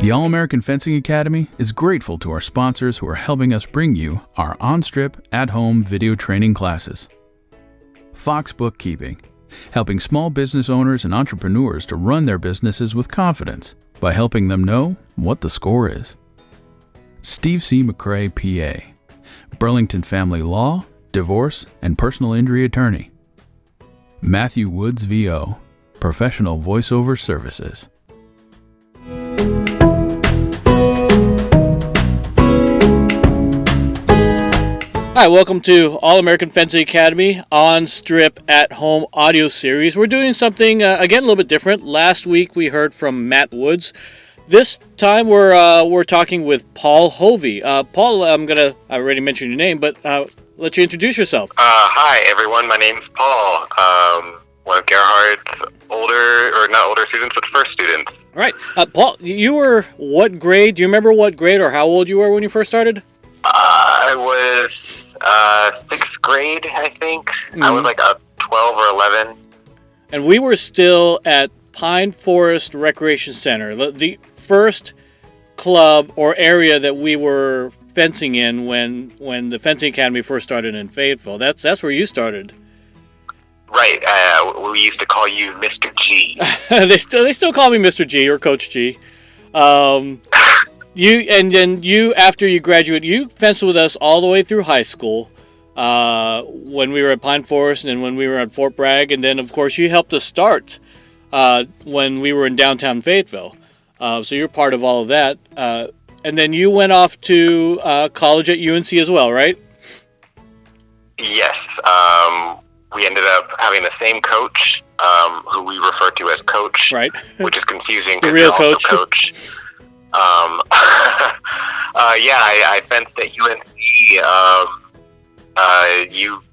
The All-American Fencing Academy is grateful to our sponsors who are helping us bring you our on-strip, at-home video training classes. Fox Bookkeeping, helping small business owners and entrepreneurs to run their businesses with confidence by helping them know what the score is. Steve C. McCrae, PA, Burlington Family Law, Divorce, and Personal Injury Attorney. Matthew Woods, VO, Professional Voiceover Services. Hi, welcome to All-American Fencing Academy on-strip at-home audio series. We're doing something, again, a little bit different. Last week we heard from Matt Woods. This time we're talking with Paul Hovey. Paul, I already mentioned your name, but let you introduce yourself. Hi, everyone. My name's Paul. One of Gerhard's not older students, but first students. All right. Paul, you were what grade? Do you remember what grade or how old you were when you first started? I was 6th grade, I think. Mm-hmm. I was like a 12 or 11. And we were still at Pine Forest Recreation Center, the first club or area that we were fencing in when the Fencing Academy first started in Fayetteville. That's where you started. Right. We used to call you Mr. G. they still call me Mr. G or Coach G. You after you graduate, you fenced with us all the way through high school. When we were at Pine Forest and then when we were at Fort Bragg, and then of course you helped us start when we were in downtown Fayetteville. So you're part of all of that. And then you went off to college at UNC as well, right? Yes. We ended up having the same coach, who we refer to as Coach, right? Which is confusing. The real coach. I fenced at UNC. You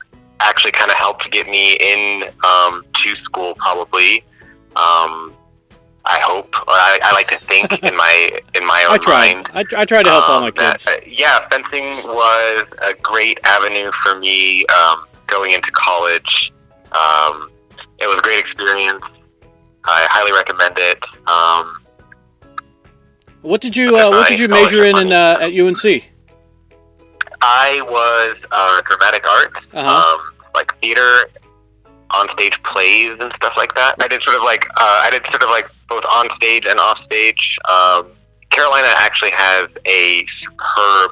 actually kind of helped get me in to school, probably. I hope, or I like to think in my own mind. I try to help all my kids. Fencing was a great avenue for me going into college. It was a great experience. I highly recommend it. What did you major in at UNC? I was dramatic arts, like theater, on-stage plays and stuff like that. I did sort of like both on-stage and off-stage. Carolina actually has a superb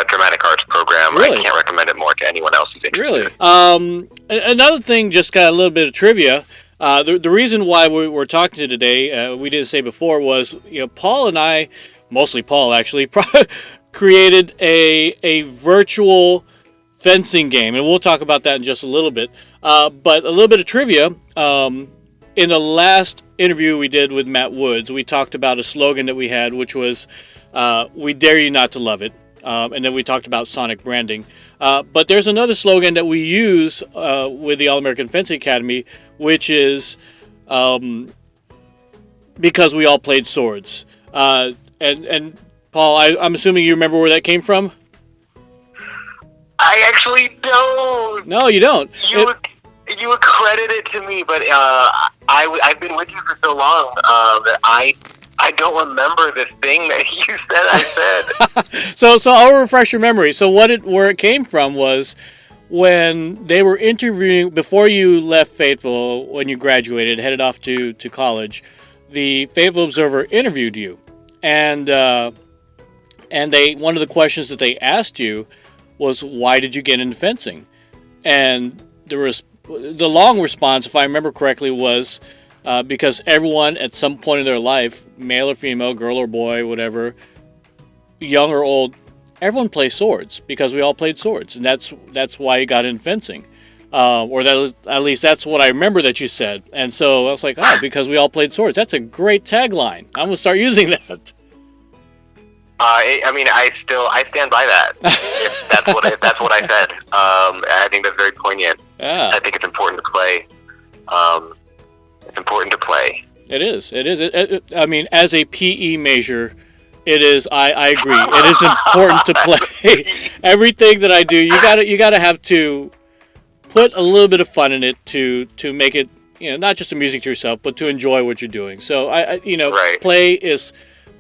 dramatic arts program. Really? I can't recommend it more to anyone else who's interested. Really? Another thing, just got a little bit of trivia. The reason why we're talking to you today, we didn't say before, was Paul and I, mostly Paul actually, created a virtual fencing game, and we'll talk about that in just a little bit. But a little bit of trivia. In the last interview we did with Matt Woods, we talked about a slogan that we had, which was, "We dare you not to love it." And then we talked about sonic branding. But there's another slogan that we use with the All-American Fencing Academy, which is because we all played swords. And Paul, I'm assuming you remember where that came from? I actually don't. No, you don't. You accredit it to me, but I've been with you for so long that I don't remember this thing that you said I said. So I'll refresh your memory. So where it came from was when they were interviewing, before you left Fayetteville, when you graduated, headed off to college, the Fayetteville Observer interviewed you. And one of the questions that they asked you was, why did you get into fencing? And the long response, if I remember correctly, was because everyone at some point in their life, male or female, girl or boy, whatever, young or old, everyone plays swords because we all played swords, and that's why you got into fencing, or at least that's what I remember that you said. And so I was like, because we all played swords. That's a great tagline. I'm gonna start using that. I stand by that. That's what I said. I think that's very poignant. Yeah. I think it's important to play. It's important to play. It is. As a PE major, it is. I agree. It is important to play. Everything that I do, you gotta have to put a little bit of fun in it to make it, not just amusing to yourself, but to enjoy what you're doing. So Right. Play is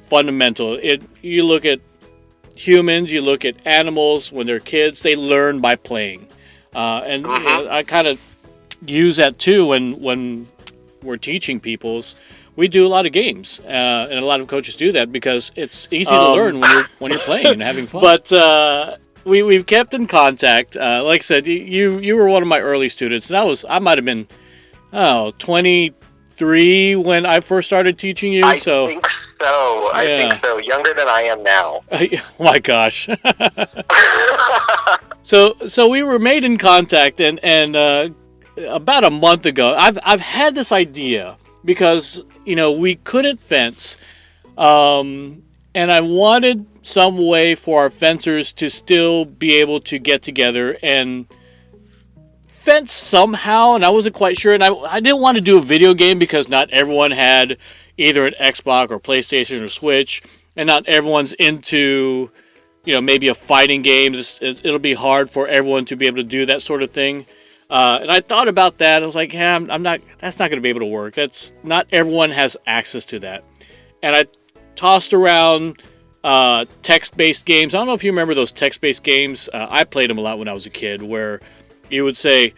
fundamental. You look at humans, you look at animals when they're kids, they learn by playing. And you know, I kind of use that too when we're teaching peoples. We do a lot of games, and a lot of coaches do that because it's easy to learn when you're playing and having fun. But we've kept in contact. Like I said, you were one of my early students, and I might have been 23 when I first started teaching you. I think so. I think so. Younger than I am now. Oh my gosh. So we were made in contact, and about a month ago, I've had this idea because we couldn't fence, and I wanted some way for our fencers to still be able to get together and fence somehow, and I wasn't quite sure, and I didn't want to do a video game because not everyone had either an Xbox or PlayStation or Switch, and not everyone's into maybe a fighting game. It'll be hard for everyone to be able to do that sort of thing. And I thought about that. I was like, yeah, that's not going to be able to work. Not everyone has access to that. And I tossed around text-based games. I don't know if you remember those text-based games. I played them a lot when I was a kid, where you would say,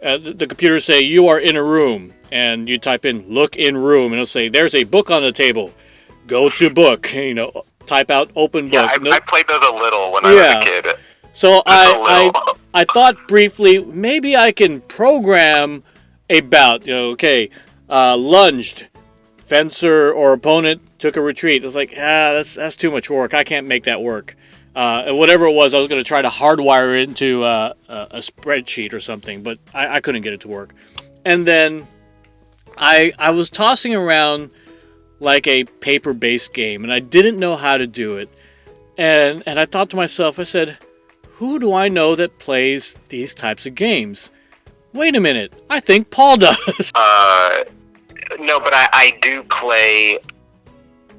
the computer would say, you are in a room. And you type in, look in room. And it'll say, there's a book on the table. Go to book. Type out open book. Yeah, I played those a little when I was a kid. So I thought briefly, maybe I can program a bout. Lunged, fencer or opponent took a retreat. I was like, that's too much work. I can't make that work. And whatever it was, I was going to try to hardwire it into a spreadsheet or something, but I couldn't get it to work. And then I was tossing around like a paper-based game, and I didn't know how to do it. And I thought to myself, I said, who do I know that plays these types of games? Wait a minute, I think Paul does. No, but I do play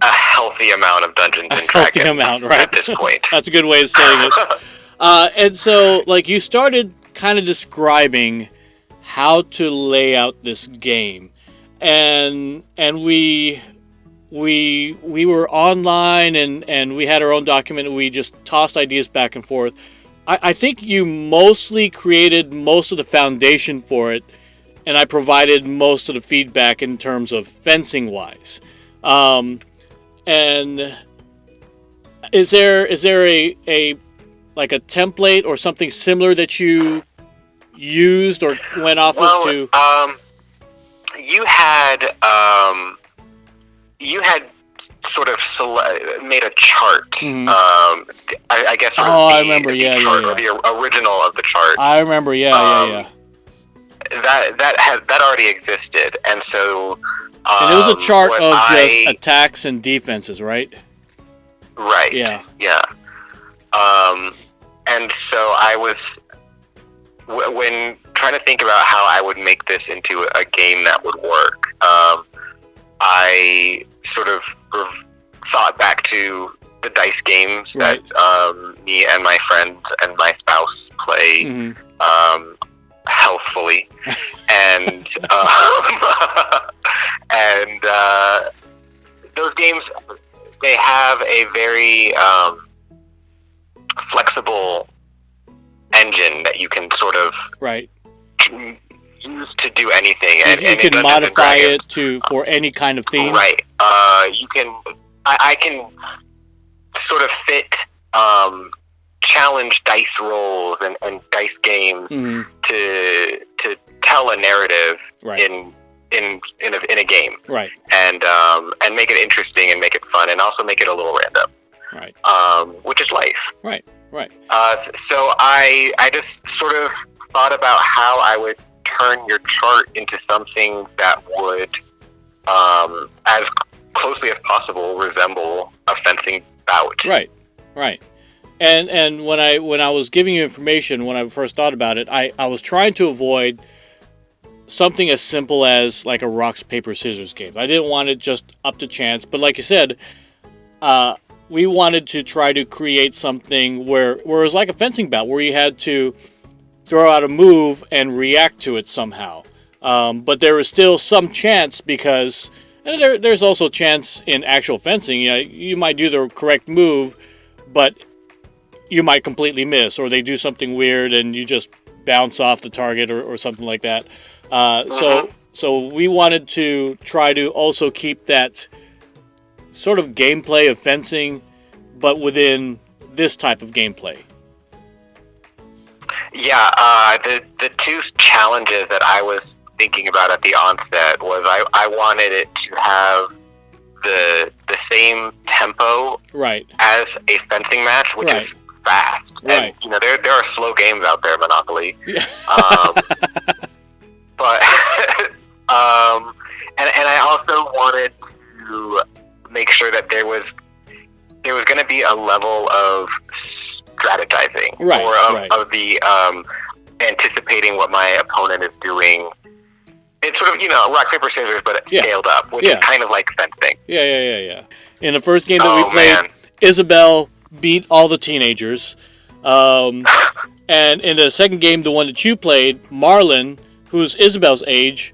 a healthy amount of Dungeons and Dragons. Healthy amount, right? At this point. That's a good way of saying it. And so, you started kind of describing how to lay out this game, and we were online and we had our own document, and we just tossed ideas back and forth. I think you mostly created most of the foundation for it, and I provided most of the feedback in terms of fencing wise. And is there a template or something similar that you used or went off of to? You had sort of made a chart. Mm-hmm. I guess. I remember. Or the original of the chart. I remember. Yeah. That already existed, and so. And it was a chart of just attacks and defenses, right? Right. Yeah. Yeah. And so I was when trying to think about how I would make this into a game that would work. I sort of thought back to the dice games that me and my friends and my spouse play healthfully, and those games, they have a very flexible engine that you can sort of use to do anything. You can modify it for any kind of theme. Right. You can. I can sort of fit challenge dice rolls and dice games to tell a narrative in a game. Right. And make it interesting and make it fun and also make it a little random. Right. Which is life. Right. Right. So I just sort of thought about how I would turn your chart into something that would, as closely as possible, resemble a fencing bout. Right. Right. And when I was giving you information, when I first thought about it, I was trying to avoid something as simple as like a rocks, paper, scissors game. I didn't want it just up to chance, but like you said, we wanted to try to create something where it was like a fencing bout, where you had to throw out a move and react to it somehow. But there was still some chance because And there's also a chance in actual fencing. You might do the correct move, but you might completely miss, or they do something weird and you just bounce off the target or something like that. So we wanted to try to also keep that sort of gameplay of fencing, but within this type of gameplay. Yeah, the two challenges that I was thinking about at the onset was I wanted it to have the same tempo right. as a fencing match, which right. is fast. Right. And there are slow games out there, Monopoly. Yeah. But and I also wanted to make sure that there was going to be a level of strategizing, right, or of the anticipating what my opponent is doing. It's sort of, rock, paper, scissors, but scaled up, which is kind of like fencing. Yeah. In the first game that we played, Isabel beat all the teenagers. And in the second game, the one that you played, Marlon, who's Isabel's age,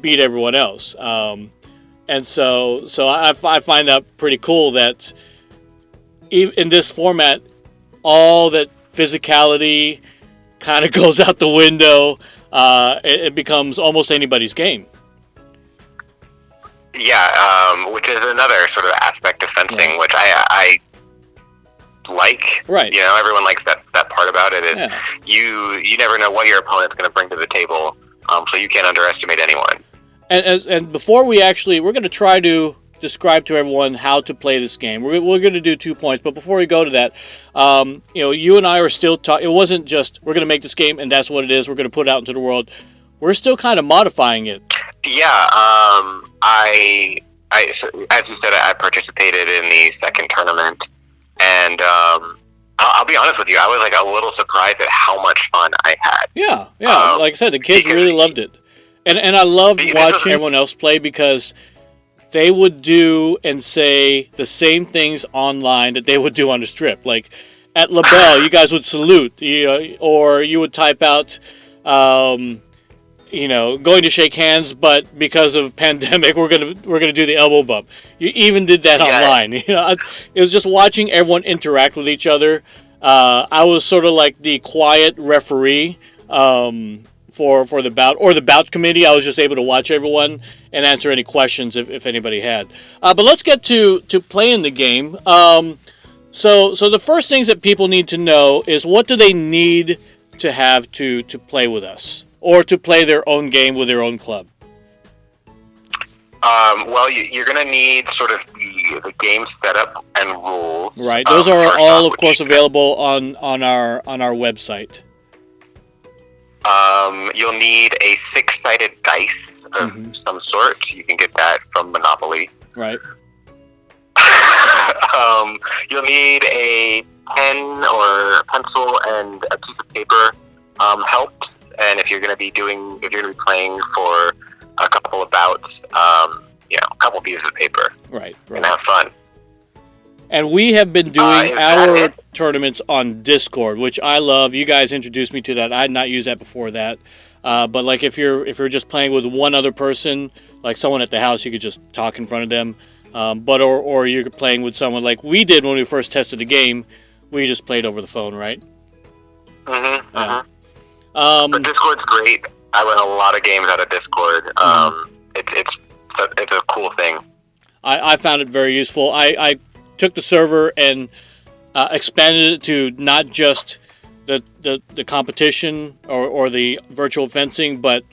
beat everyone else. And so I find that pretty cool that in this format, all that physicality kind of goes out the window. It becomes almost anybody's game. Yeah, which is another sort of aspect of fencing, which I like. Right. Everyone likes that part about it. You never know what your opponent's going to bring to the table, so you can't underestimate anyone. And before we're going to try to describe to everyone how to play this game. We're going to do 2 points, but before we go to that, you and I are still talking. It wasn't just we're going to make this game and that's what it is. We're going to put it out into the world. We're still kind of modifying it. Yeah, I as you said, I participated in the second tournament, and I'll be honest with you, I was like a little surprised at how much fun I had. Yeah. Like I said, the kids really loved it, and I loved watching everyone else play because they would do and say the same things online that they would do on the strip. Like at LaBelle, you guys would salute, or you would type out, going to shake hands, but because of pandemic, we're gonna do the elbow bump. You even did that online. It was just watching everyone interact with each other. I was sort of like the quiet referee. For the bout or the bout committee. I was just able to watch everyone and answer any questions if anybody had. But let's get to playing the game. So the first things that people need to know is what do they need to have to play with us or to play their own game with their own club? Well, you're going to need sort of the game setup and rules. Right. Those are all, of course, available on our website. You'll need a 6-sided dice of some sort. You can get that from Monopoly. Right. You'll need a pen or pencil and a piece of paper. Helps. And if you're going to be playing for a couple of bouts, a couple pieces of paper. Right. And have fun. And we have been doing our tournaments on Discord, which I love. You guys introduced me to that. I had not used that before that. But like if you're just playing with one other person, like someone at the house, you could just talk in front of them. Or you're playing with someone like we did when we first tested the game. We just played over the phone, right? But Discord's great. I win a lot of games out of Discord. It's a cool thing. I found it very useful. I took the server and expanded it to not just the competition or the virtual fencing, but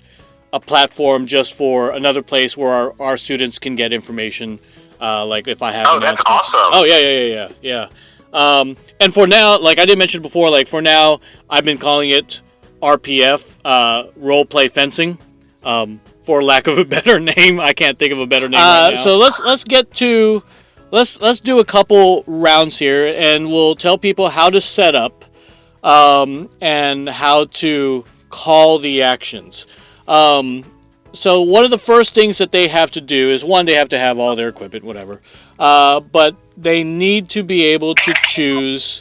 a platform just for another place where our students can get information. Like if I have announcements. That's awesome. Oh yeah. And for now, like I did mention before, like for now, I've been calling it RPF, role play fencing. For lack of a better name, I can't think of a better name right now. So let's get to. Let's do a couple rounds here, and we'll tell people how to set up and how to call the actions. So one of the first things that they have to do is, one, they have to have all their equipment, whatever. But they need to be able to choose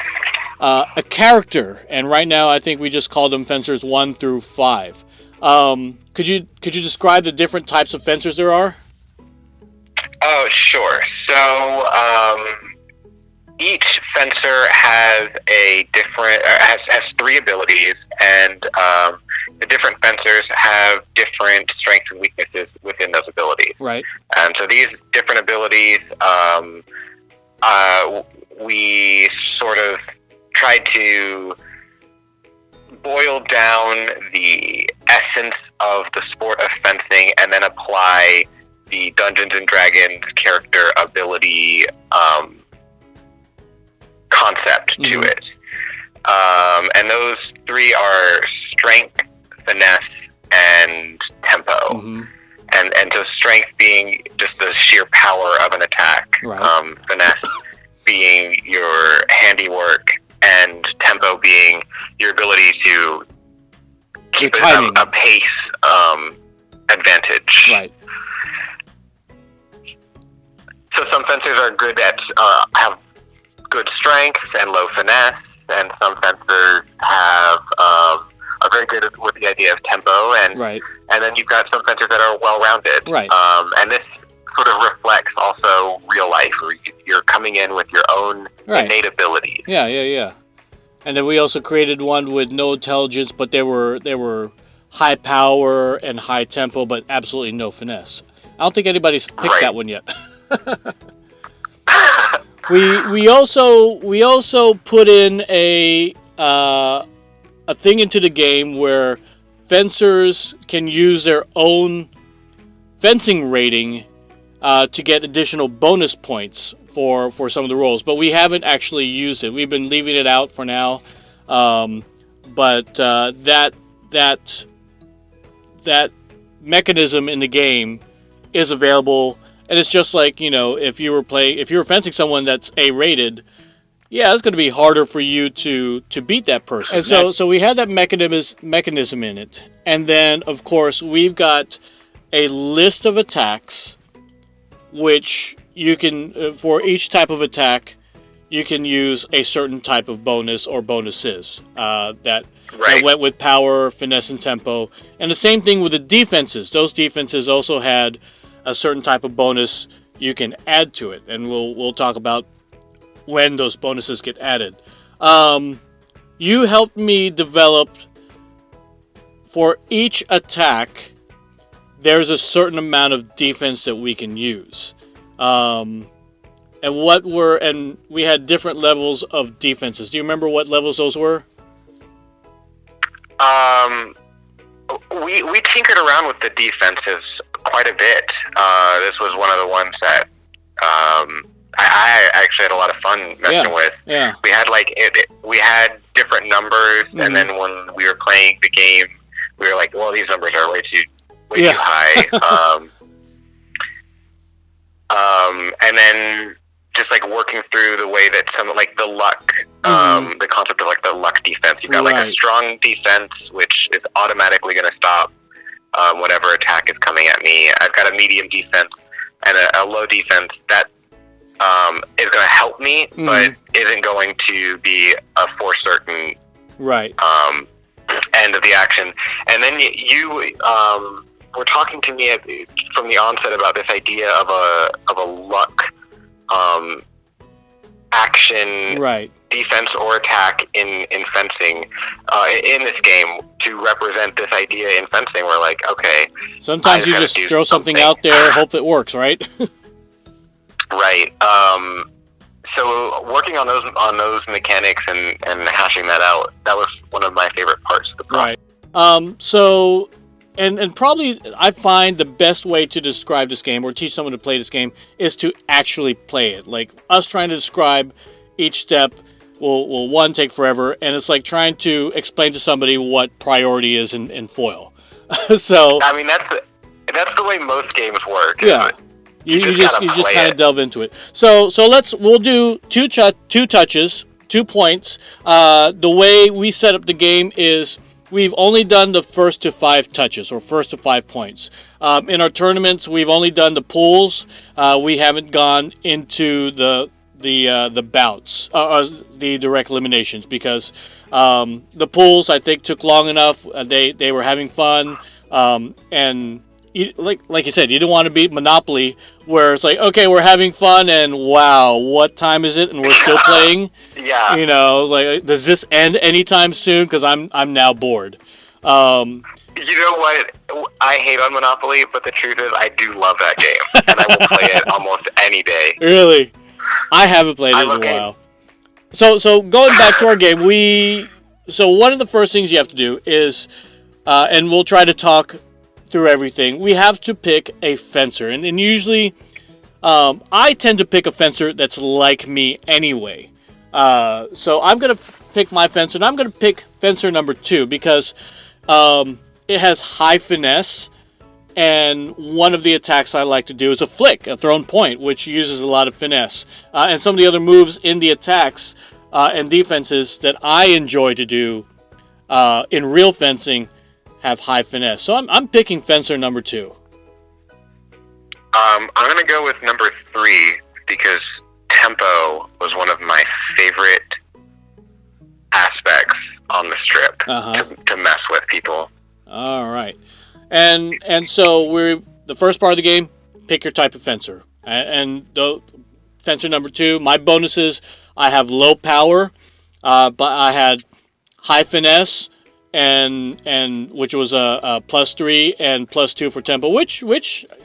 a character. And right now, I think we just call them fencers 1 through 5. Could you describe the different types of fencers there are? Oh, sure. So, each fencer has has 3 abilities, and the different fencers have different strengths and weaknesses within those abilities. Right. So these different abilities, we sort of tried to boil down the essence of the sport of fencing and then apply the Dungeons and Dragons character ability concept to it. And those 3 are strength, finesse, and tempo. Mm-hmm. And so strength being just the sheer power of an attack, right. Finesse being your handiwork, and tempo being your ability to keep a pace advantage. Right. So some fencers are good at have good strength and low finesse, and some fencers have are very good with the idea of tempo, and right. And then you've got some fencers that are well-rounded. Right. And this sort of reflects also real life, where you're coming in with your own innate abilities. Yeah. And then we also created one with no intelligence, but they were high power and high tempo, but absolutely no finesse. I don't think anybody's picked that one yet. We also put in a thing into the game where fencers can use their own fencing rating to get additional bonus points for some of the rolls, but we haven't actually used it. We've been leaving it out for now, but that mechanism in the game is available, and it's just like, if you were fencing someone that's A-rated, yeah, it's going to be harder for you to beat that person. And so we had that mechanism in it, and then of course we've got a list of attacks, which you can, for each type of attack, you can use a certain type of bonus or bonuses that went with power, finesse, and tempo. And the same thing with the defenses. Those defenses also had a certain type of bonus you can add to it, and we'll talk about when those bonuses get added. You helped me develop, for each attack, there's a certain amount of defense that we can use. And we had different levels of defenses. Do you remember what levels those were? We tinkered around with the defenses quite a bit. This was one of the ones that I actually had a lot of fun messing with. Yeah. We had we had different numbers, and then when we were playing the game, we were like, well, these numbers are way too high. And then just working through the way that some the luck, the concept of the luck defense. You've got a strong defense, which is automatically going to stop whatever attack is coming at me. I've got a medium defense and a low defense that is going to help me, but isn't going to be a for certain end of the action. And then you were talking to me from the onset about this idea of a luck action defense or attack in fencing in this game to represent this idea in fencing. We're like, okay, sometimes you just throw something out there, hope it works, right? Right. So working on those mechanics and hashing that out, that was one of my favorite parts of the project. Right. So, and probably I find the best way to describe this game or teach someone to play this game is to actually play it. Like us trying to describe each step will take forever, and it's like trying to explain to somebody what priority is in foil. So I mean that's the way most games work. Yeah. You just kind of delve into it. So we'll do two touches, 2 points. The way we set up the game is we've only done the first to 5 touches or first to 5 points. In our tournaments, we've only done the pools. We haven't gone into the bouts, the direct eliminations, because the pools I think took long enough. They were having fun, and like you said, you don't want to be Monopoly, where it's like, okay, we're having fun, and wow, what time is it, and we're still playing. Yeah. You know, it's like, does this end anytime soon? Because I'm now bored. You know what? I hate on Monopoly, but the truth is, I do love that game, and I will play it almost any day. Really, I haven't played it in a while. So going back to our game, so one of the first things you have to do is, and we'll try to talk through everything. We have to pick a fencer, and usually, I tend to pick a fencer that's like me anyway. So I'm gonna pick my fencer, and I'm gonna pick fencer number 2 because it has high finesse, and one of the attacks I like to do is a flick, a thrown point, which uses a lot of finesse. And some of the other moves in the attacks and defenses that I enjoy to do in real fencing have high finesse. So I'm picking fencer number 2. I'm going to go with number 3 because tempo was one of my favorite aspects on the strip to mess with people. All right. And so the first part of the game, pick your type of fencer. And the fencer number 2, my bonuses, I have low power, but I had high finesse, and which was a +3 and +2 for tempo. Which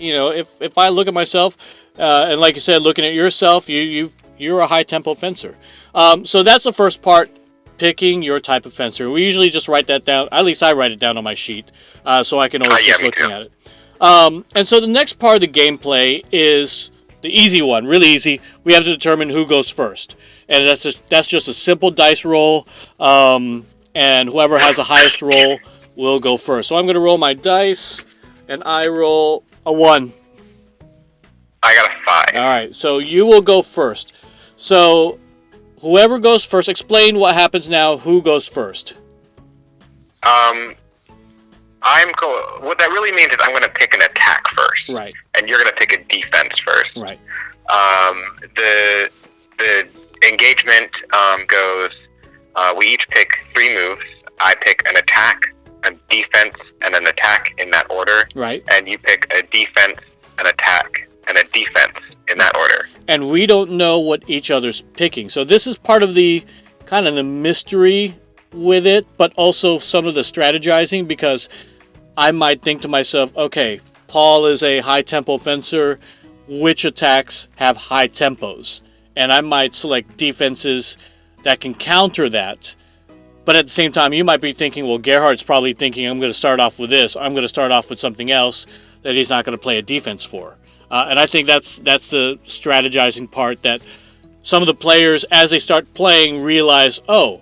you know, if I look at myself, and like you said, looking at yourself, you're a high tempo fencer. So that's the first part. Picking your type of fencer. We usually just write that down. At least I write it down on my sheet, so I can always just looking at it. And so the next part of the gameplay is the easy one, really easy. We have to determine who goes first, and that's just a simple dice roll. And whoever has the highest roll will go first. So I'm going to roll my dice, and I roll a 1. I got a 5. All right, so you will go first. So whoever goes first, explain what happens now. Who goes first? What that really means is I'm going to pick an attack first. Right. And you're going to pick a defense first. Right. The engagement goes, we each pick 3 moves. I pick an attack, a defense, and an attack in that order. Right. And you pick a defense, an attack, and a defense in that order. And we don't know what each other's picking. So this is part of the kind of the mystery with it, but also some of the strategizing, because I might think to myself, okay, Paul is a high tempo fencer. Which attacks have high tempos? And I might select defenses that can counter that. But at the same time, you might be thinking, well, Gerhardt's probably thinking, I'm going to start off with this. I'm going to start off with something else that he's not going to play a defense for. And I think that's the strategizing part, that some of the players, as they start playing, realize, oh,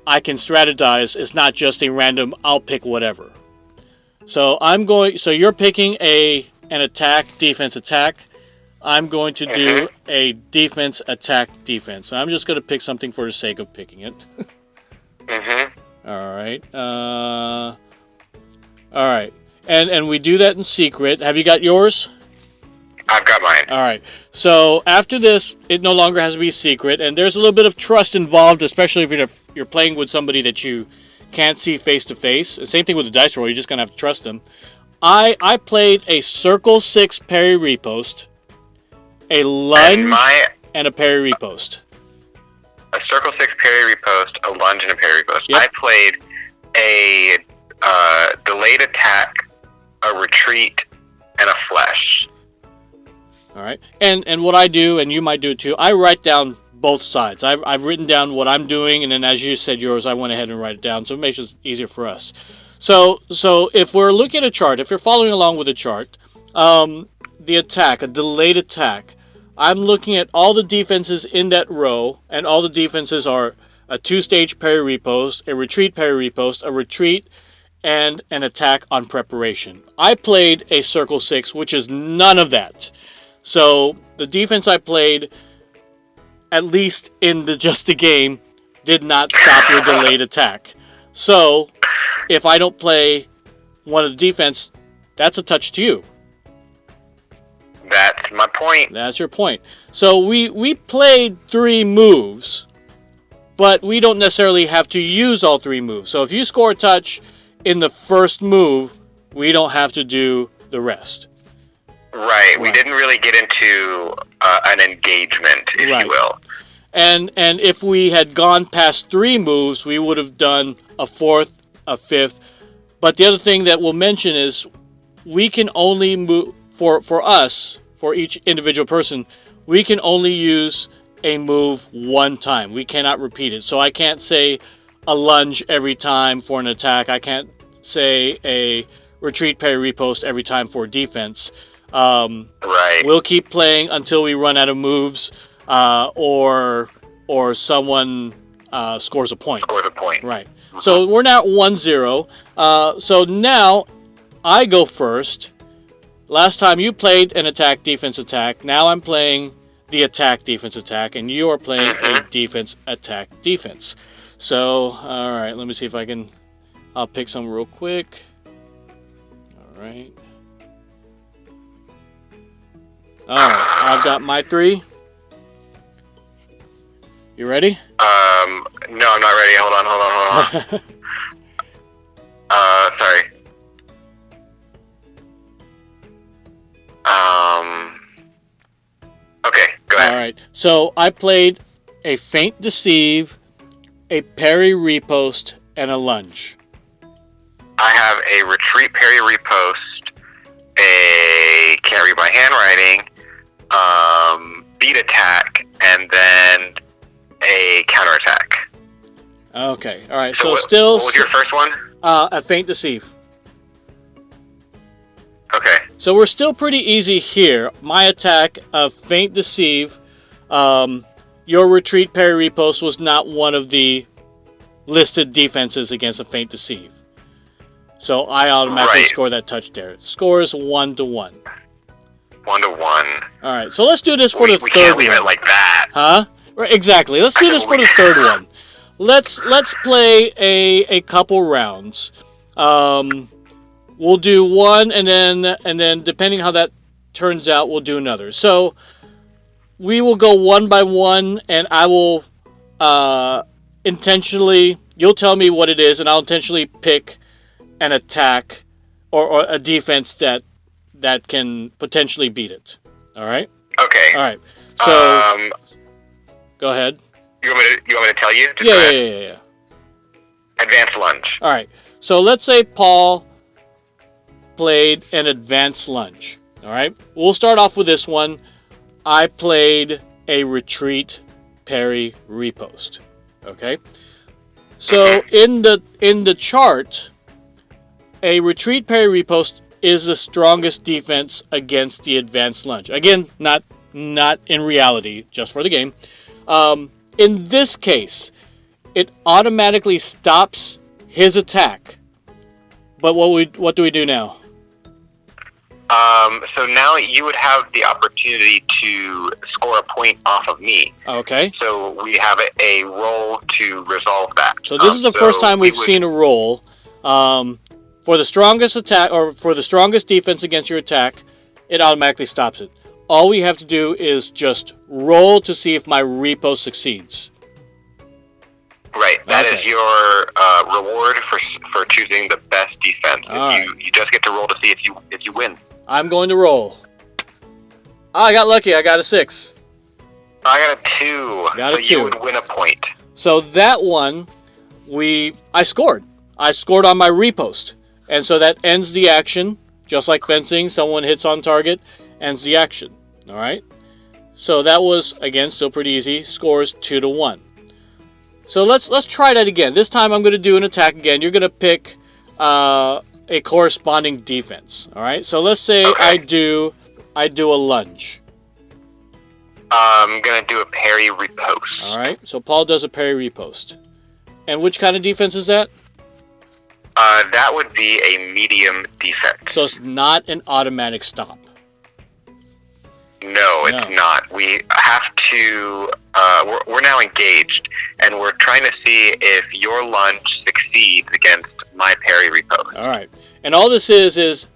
I can strategize. It's not just a random, I'll pick whatever. So you're picking an attack, defense, attack. I'm going to do a defense, attack, defense. So I'm just going to pick something for the sake of picking it. All right. All right. And we do that in secret. Have you got yours? I've got mine. All right. So after this, it no longer has to be secret, and there's a little bit of trust involved, especially if you're playing with somebody that you can't see face to face. The same thing with the dice roll. You're just gonna have to trust them. I played a circle 6 parry riposte, a lunge, and a parry riposte. A circle 6 parry riposte, a lunge, and a parry riposte. Yep. I played a delayed attack, a retreat, and a flesh. All right. And what I do, and you might do it too, I write down both sides. I've written down what I'm doing, and then as you said yours, I went ahead and write it down, so it makes it easier for us. So if we're looking at a chart, if you're following along with a chart, the attack, a delayed attack, I'm looking at all the defenses in that row, and all the defenses are a 2-stage parry riposte, a retreat parry riposte, a retreat, and an attack on preparation. I played a circle 6, which is none of that. So the defense I played, at least in just the game, did not stop your delayed attack. So if I don't play one of the defense, that's a touch to you. That's my point. That's your point. So we played 3 moves, but we don't necessarily have to use all 3 moves. So if you score a touch in the first move, we don't have to do the rest. Right. We didn't really get into an engagement, if you will. And if we had gone past 3 moves, we would have done a 4th, a 5th. But the other thing that we'll mention is we can only move, for us, for each individual person, we can only use a move one time. We cannot repeat it. So I can't say a lunge every time for an attack. I can't say a retreat, parry, riposte every time for defense. We'll keep playing until we run out of moves, or someone scores a point. Right. So we're now at 1-0. So now I go first. Last time you played an attack, defense, attack. Now I'm playing the attack, defense, attack, and you are playing a defense, attack, defense. So, all right, let me see if I'll pick some real quick. All right. All right, I've got my 3. You ready? No, I'm not ready. Hold on. Sorry. Okay, go ahead. All right, so I played a feint deceive, a parry riposte, and a lunge. I have a retreat, parry, riposte, a carry by handwriting, beat attack, and then a counterattack. Okay, all right. So still, what was your first one? A feint deceive. Okay. So we're still pretty easy here. My attack of feint deceive. Your retreat, parry, riposte was not one of the listed defenses against a feint deceive. So I automatically score that touch there. Score is 1-1. 1-1. All right, so let's do this for the third one. We can't leave it like that. Huh? Right, exactly. Let's do this for the third one. Let's play a couple rounds. We'll do one, and then depending how that turns out, we'll do another. So we will go one by one, and I will intentionally. You'll tell me what it is, and I'll intentionally pick an attack or a defense that can potentially beat it. All right. Okay. All right. So go ahead. You want me to tell you? Yeah. Advanced lunge. All right. So let's say Paul played an advanced lunge. All right. We'll start off with this one. I played a retreat, parry, riposte. Okay. So in the chart, a retreat, parry, riposte is the strongest defense against the advanced lunge. Again, not in reality, just for the game. In this case, it automatically stops his attack. But what do we do now? So now you would have the opportunity to score a point off of me. Okay. So we have a roll to resolve that. So this is the first time we've seen a roll. For the strongest attack, or for the strongest defense against your attack, it automatically stops it. All we have to do is just roll to see if my repo succeeds. Right. That is your reward for choosing the best defense. You just get to roll to see if you win. I'm going to roll. Oh, I got lucky. I got a 6. I got a 2. You would win a point. So that one, I scored. I scored on my riposte. And so that ends the action. Just like fencing, someone hits on target, ends the action. All right? So that was, again, still pretty easy. Scores 2-1. So let's try that again. This time I'm going to do an attack again. You're going to pick a corresponding defense. All right? So let's say I do a lunge. I'm going to do a parry riposte. All right? So Paul does a parry riposte. And which kind of defense is that? That would be a medium defense. So it's not an automatic stop. No, it's not. We have to. We're now engaged, and we're trying to see if your lunge succeeds against my parry riposte. All right, and all this is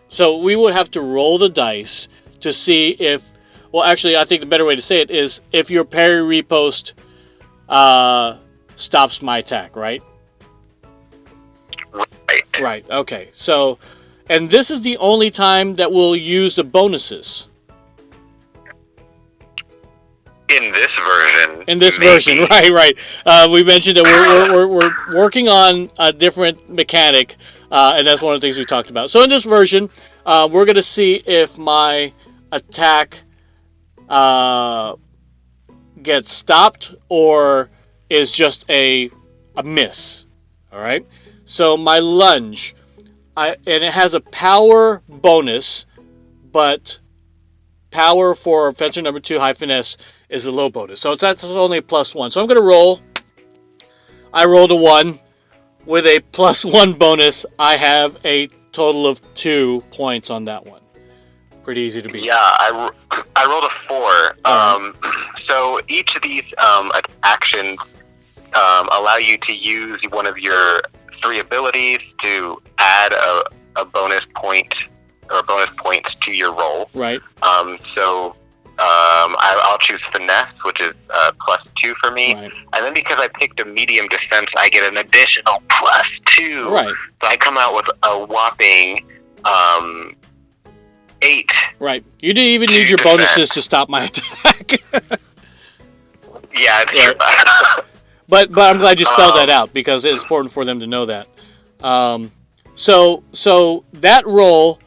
so we would have to roll the dice to see if. Well, actually, I think the better way to say it is if your parry riposte stops my attack, right? Right. Right. Okay. So And this is the only time that we'll use the bonuses. In this version. In this maybe. version, right. We mentioned that we're working on a different mechanic, and that's one of the things we talked about. So in this version, we're going to see if my attack gets stopped or is just a miss. All right. So my lunge, and it has a power bonus, but power for fencer number 2 high finesse is a low bonus. So that's only a +1. So I'm going to roll. I rolled a 1. With a +1 bonus, I have a total of 2 points on that one. Pretty easy to beat. Yeah, I rolled a 4. So each of these actions allow you to use one of your 3 abilities to add a bonus point or bonus points to your roll. Right. So I'll choose finesse, which is +2 for me. Right. And then because I picked a medium defense, I get an additional +2. Right. So I come out with a whopping 8. Right. You didn't even need your bonuses to stop my attack. Yeah, it's true. But I'm glad you spelled that out because it's important for them to know that. So that roll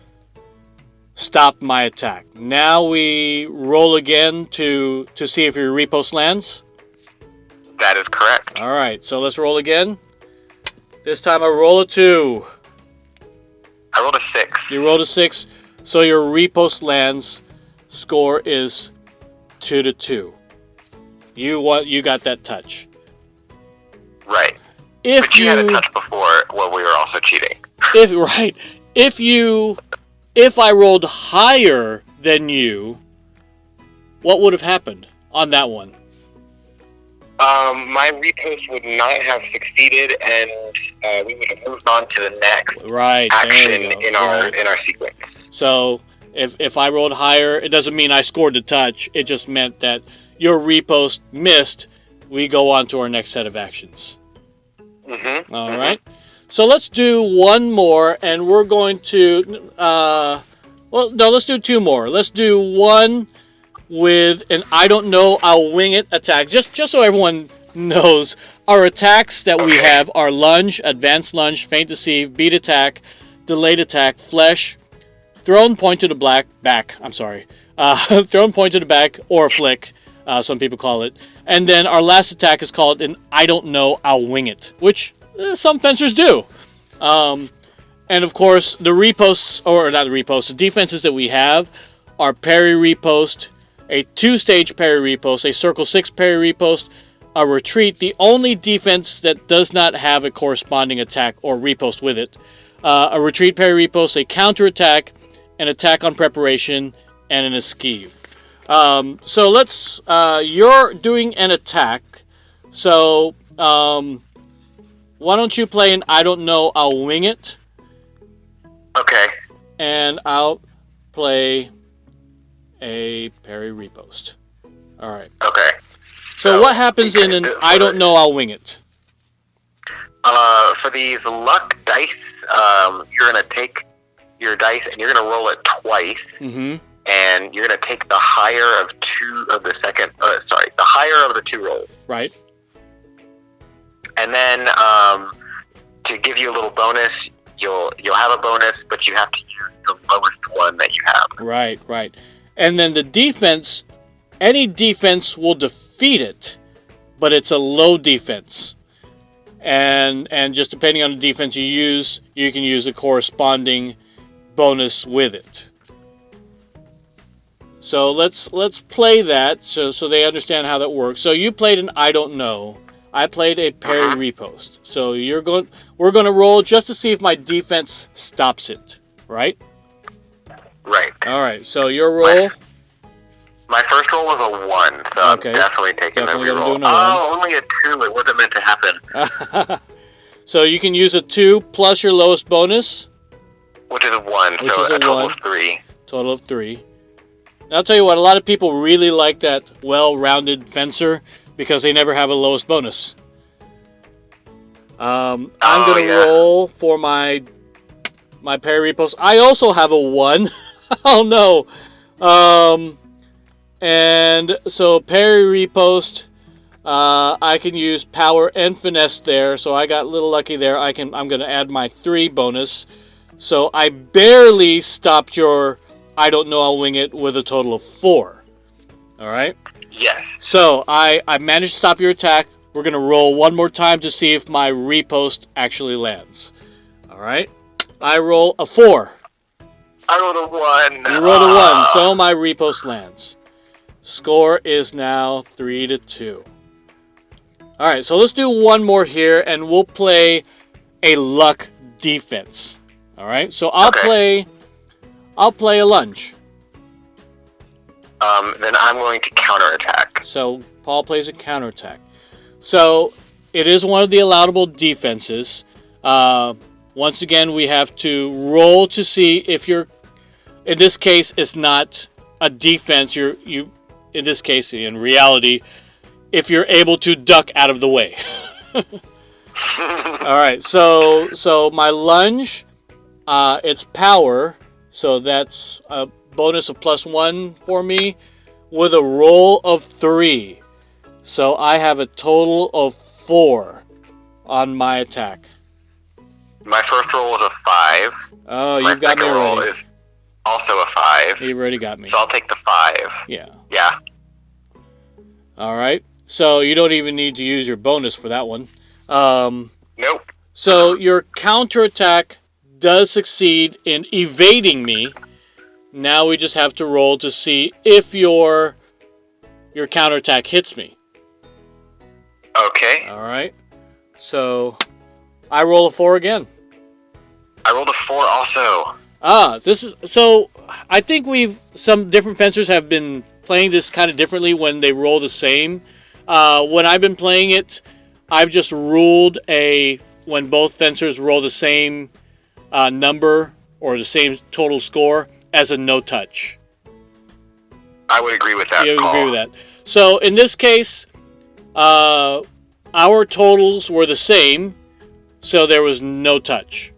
stopped my attack. Now we roll again to see if your repost lands. That is correct. All right, so let's roll again. This time I roll a 2. I rolled a 6. You rolled a 6, so your repost lands. Score is 2-2. You got that touch. Right. If but you had a touch before while we were also cheating. If I rolled higher than you, what would have happened on that one? My repost would not have succeeded, and we would have moved on to the next action in our sequence. So if I rolled higher, it doesn't mean I scored the touch. It just meant that your repost missed. We go on to our next set of actions. Mm-hmm. All right. So let's do one more, and we're going to, let's do 2 more. Let's do one with an I don't know, I'll wing it attack. Just so everyone knows, our attacks that we have are lunge, advanced lunge, feint deceive, beat attack, delayed attack, flesh, thrown point to the back, thrown point to the back, or flick, some people call it. And then our last attack is called an I don't know, I'll wing it, which some fencers do. And of course, the defenses that we have are parry repost, a 2-stage parry repost, a circle 6 parry repost, a retreat, the only defense that does not have a corresponding attack or repost with it, a retreat parry repost, a counter attack, an attack on preparation, and an esquive. So let's, you're doing an attack, so why don't you play an I don't know, I'll wing it. Okay. And I'll play a parry repost. All right. Okay. So what happens in an I don't know, I'll wing it? For these luck dice, you're going to take your dice and you're going to roll it twice. Mm-hmm. And you're going to take the higher of the higher of the 2 rolls. Right. And then to give you a little bonus, you'll have a bonus, but you have to use the lowest one that you have. Right. And then the defense, any defense will defeat it, but it's a low defense. And just depending on the defense you use, you can use a corresponding bonus with it. So let's play that so they understand how that works. So you played an I don't know. I played a parry repost. So we're going to roll just to see if my defense stops it, right? Right. All right. So your roll. My first roll was a 1, so I'm definitely taking a reroll. Only a 2. It wasn't meant to happen. So you can use a 2 plus your lowest bonus, which is a 1. Which so is a total 1. of 3. Total of 3. And I'll tell you what, a lot of people really like that well-rounded fencer because they never have a lowest bonus. I'm going to roll for my my parry riposte. I also have a 1. Oh no. And so parry riposte, I can use power and finesse there. So I got a little lucky there. I'm going to add my 3 bonus. So I barely stopped your I don't know, I'll wing it with a total of 4. All right? Yes. So I managed to stop your attack. We're going to roll one more time to see if my riposte actually lands. All right? I roll a 4. I rolled a 1. You rolled a 1, so my riposte lands. Score is now 3-2. All right, so let's do one more here, and we'll play a luck defense. All right, so I'll play a lunge. Then I'm going to counterattack. So Paul plays a counterattack. So it is one of the allowable defenses. Once again, we have to roll to see if you're. In this case, it's not a defense. You. In this case, in reality, if you're able to duck out of the way. All right. So my lunge, it's power. So that's a bonus of +1 for me with a roll of 3. So I have a total of 4 on my attack. My first roll was a 5. Oh, you've got me already. My second roll is also a 5. You've already got me. So I'll take the 5. Yeah. Yeah. All right. So you don't even need to use your bonus for that one. Nope. So your counterattack does succeed in evading me. Now we just have to roll to see if your counterattack hits me. Okay. All right. So I roll a 4 again. I rolled a 4 also. So I think some different fencers have been playing this kind of differently when they roll the same. When I've been playing it, I've just ruled when both fencers roll the same number or the same total score as a no touch. I would agree with that. You agree with that? So in this case, our totals were the same, so there was no touch.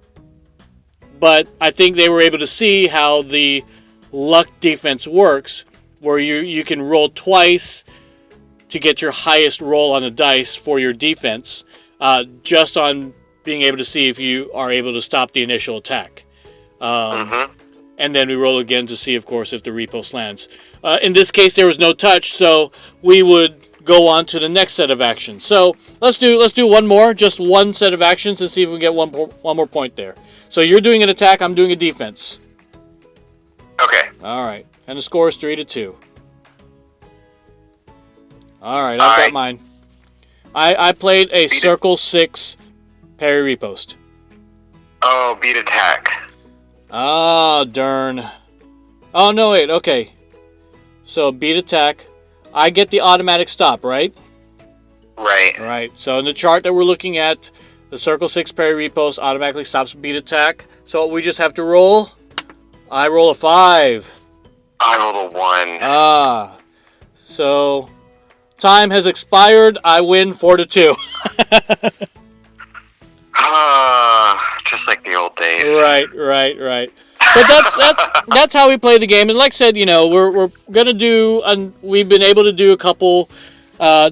But I think they were able to see how the luck defense works, where you can roll twice to get your highest roll on the dice for your defense, just on being able to see if you are able to stop the initial attack. And then we roll again to see, of course, if the riposte lands. In this case, there was no touch, so we would go on to the next set of actions. So let's do one more, just one set of actions, and see if we can get one more point there. So you're doing an attack, I'm doing a defense. Okay. All right, and the score is 3-2. All right, I've got mine. I played a circle 6 parry riposte. Oh, beat attack. Ah, darn. Oh, no, wait, okay. So, beat attack. I get the automatic stop, right? Right. Right. So, in the chart that we're looking at, the circle 6 parry riposte automatically stops beat attack. So, we just have to roll. I roll a 5. I rolled a 1. So, time has expired. I win 4-2. Just like the old days. Right. But that's how we play the game. And like I said, we're gonna do. We've been able to do a couple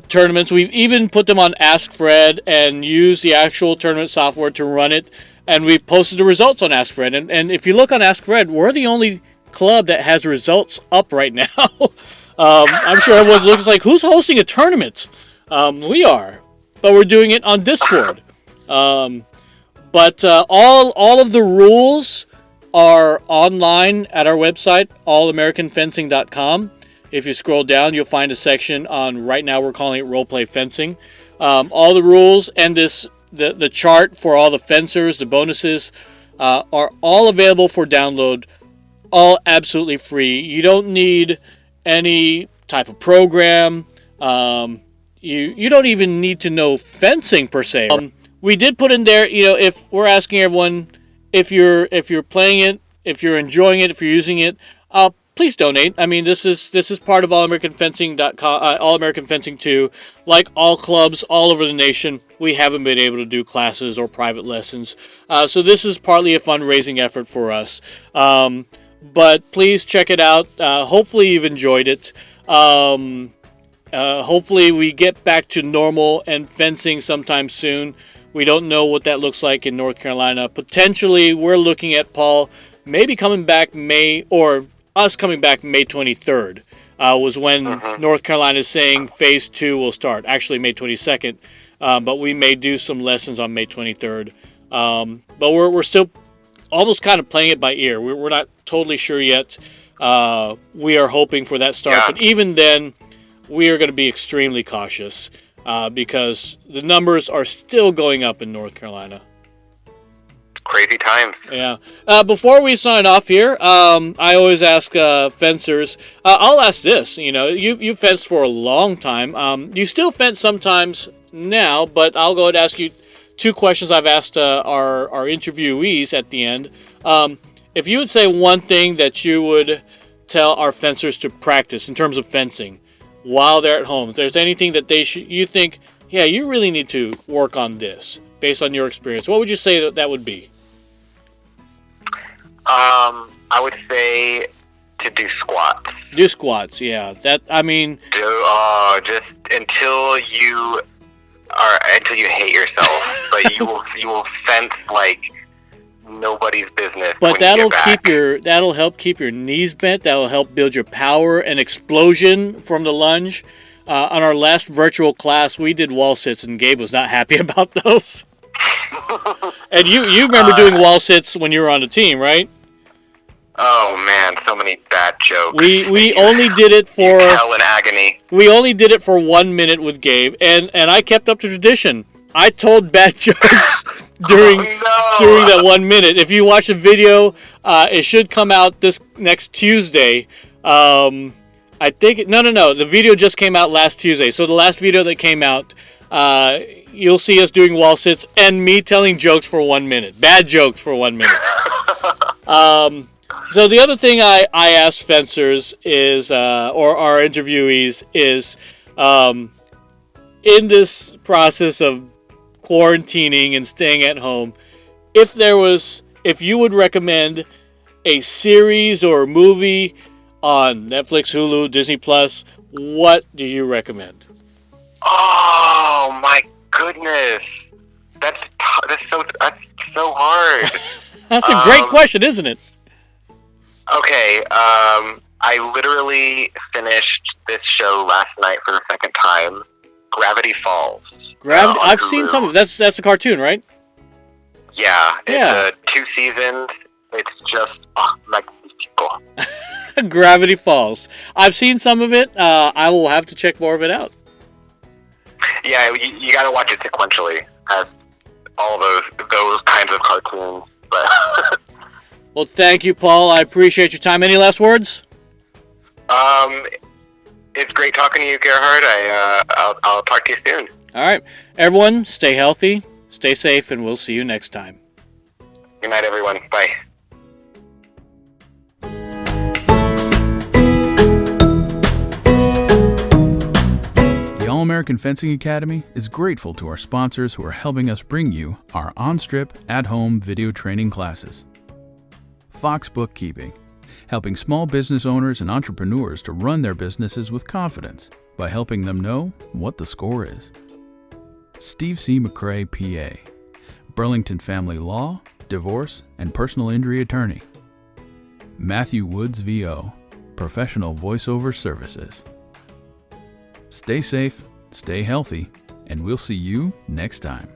tournaments. We've even put them on Ask Fred and used the actual tournament software to run it. And we posted the results on Ask Fred. And if you look on Ask Fred, we're the only club that has results up right now. I'm sure everyone's looking like, who's hosting a tournament? We are, but we're doing it on Discord. But all of the rules are online at our website, allamericanfencing.com. If you scroll down, you'll find a section on, right now we're calling it Roleplay Fencing. All the rules and the chart for all the fencers, the bonuses, are all available for download, all absolutely free. You don't need any type of program. You don't even need to know fencing per se. We did put in there, if we're asking everyone if you're playing it, if you're enjoying it, if you're using it, please donate. I mean, this is part of allamericanfencing.com, All American Fencing 2. Like all clubs all over the nation, we haven't been able to do classes or private lessons. So this is partly a fundraising effort for us. But please check it out. Hopefully you've enjoyed it. Hopefully we get back to normal and fencing sometime soon. We don't know what that looks like in North Carolina. Potentially, we're looking at, Paul, maybe coming back May 23rd was when North Carolina is saying Phase 2 will start. Actually, May 22nd, but we may do some lessons on May 23rd. But we're still almost kind of playing it by ear. We're not totally sure yet. We are hoping for that start, but even then, we are going to be extremely cautious because the numbers are still going up in North Carolina. Crazy times. Yeah. Before we sign off here, I always ask fencers. I'll ask this. You know, you've fenced for a long time. You still fence sometimes now, but I'll go ahead and ask you two questions I've asked our interviewees at the end. If you would say one thing that you would tell our fencers to practice in terms of fencing while they're at home, if there's anything that you think, yeah, you really need to work on this based on your experience, what would you say that would be? I would say to do squats. Do squats, yeah. Just until you hate yourself, but you will fence like nobody's business. But that'll help keep your knees bent. That'll help build your power and explosion from the lunge. On our last virtual class, we did wall sits, and Gabe was not happy about those. And you remember doing wall sits when you were on the team, right? Oh man, so many bad jokes. We only did it for hell and agony. We only did it for 1 minute with Gabe, and I kept up to tradition. I told bad jokes during that 1 minute. If you watch the video, it should come out this next Tuesday. I think no. The video just came out last Tuesday. So the last video that came out, you'll see us doing wall sits and me telling jokes for 1 minute, bad jokes for 1 minute. So the other thing I asked fencers is, or our interviewees is, in this process of quarantining and staying at home, if you would recommend a series or a movie on Netflix, Hulu, Disney Plus, what do you recommend? Oh my goodness, that's so hard. That's a great question, isn't it? Okay, I literally finished this show last night for the second time. Gravity Falls. I've seen some of it. That's a cartoon, right? Yeah. It's 2 seasons. It's just magnifico. Gravity Falls. I've seen some of it. I will have to check more of it out. Yeah, you got to watch it sequentially, as all those kinds of cartoons. But well, thank you, Paul. I appreciate your time. Any last words? It's great talking to you, Gerhard. I'll talk to you soon. All right. Everyone, stay healthy, stay safe, and we'll see you next time. Good night, everyone. Bye. The All American Fencing Academy is grateful to our sponsors who are helping us bring you our on-strip, at-home video training classes. Fox Bookkeeping, helping small business owners and entrepreneurs to run their businesses with confidence by helping them know what the score is. Steve C. McCrae, PA, Burlington Family Law, Divorce, and Personal Injury Attorney. Matthew Woods, VO, Professional Voiceover Services. Stay safe, stay healthy, and we'll see you next time.